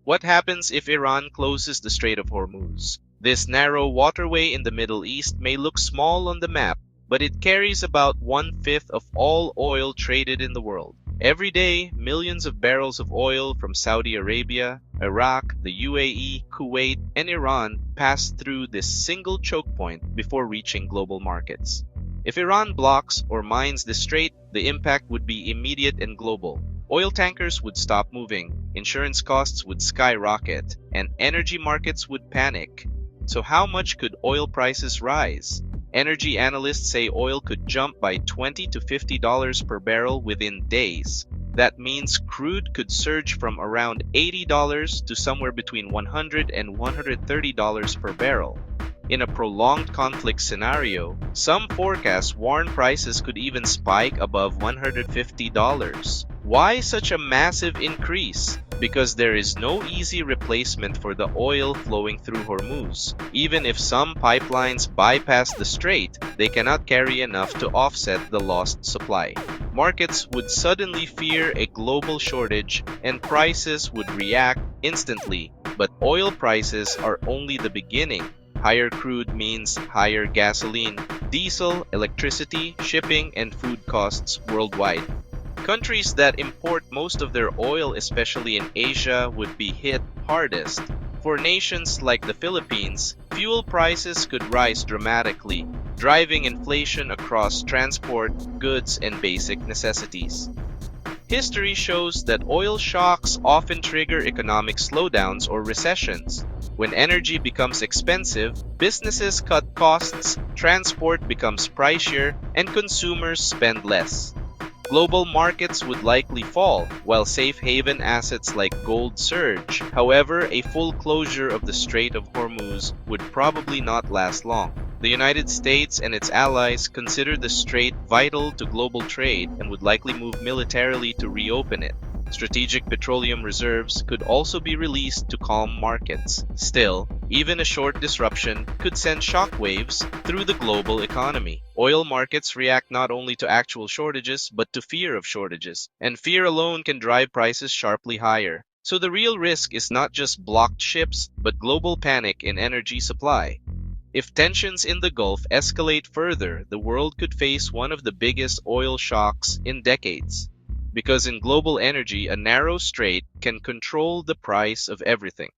What happens if Iran closes the Strait of Hormuz? This narrow waterway in the Middle East may look small on the map, but it carries about one-fifth of all oil traded in the world. Every day, millions of barrels of oil from Saudi Arabia, Iraq, the UAE, Kuwait, and Iran pass through this single choke point before reaching global markets. If Iran blocks or mines the strait, the impact would be immediate and global. Oil tankers would stop moving, insurance costs would skyrocket, and energy markets would panic. So how much could oil prices rise? Energy analysts say oil could jump by $20 to $50 per barrel within days. That means crude could surge from around $80 to somewhere between $100 and $130 per barrel. In a prolonged conflict scenario, some forecasts warn prices could even spike above $150. Why such a massive increase? Because there is no easy replacement for the oil flowing through Hormuz. Even if some pipelines bypass the strait, they cannot carry enough to offset the lost supply. Markets would suddenly fear a global shortage and prices would react instantly. But oil prices are only the beginning. Higher crude means higher gasoline, diesel, electricity, shipping, and food costs worldwide. Countries that import most of their oil, especially in Asia, would be hit hardest. For nations like the Philippines, fuel prices could rise dramatically, driving inflation across transport, goods, and basic necessities. History shows that oil shocks often trigger economic slowdowns or recessions. When energy becomes expensive, businesses cut costs, transport becomes pricier, and consumers spend less. Global markets would likely fall, while safe haven assets like gold surge. However, a full closure of the Strait of Hormuz would probably not last long. The United States and its allies consider the strait vital to global trade and would likely move militarily to reopen it. Strategic petroleum reserves could also be released to calm markets. Still, even a short disruption could send shockwaves through the global economy. Oil markets react not only to actual shortages but to fear of shortages, and fear alone can drive prices sharply higher. So the real risk is not just blocked ships, but global panic in energy supply. If tensions in the Gulf escalate further, the world could face one of the biggest oil shocks in decades. Because in global energy, a narrow strait can control the price of everything.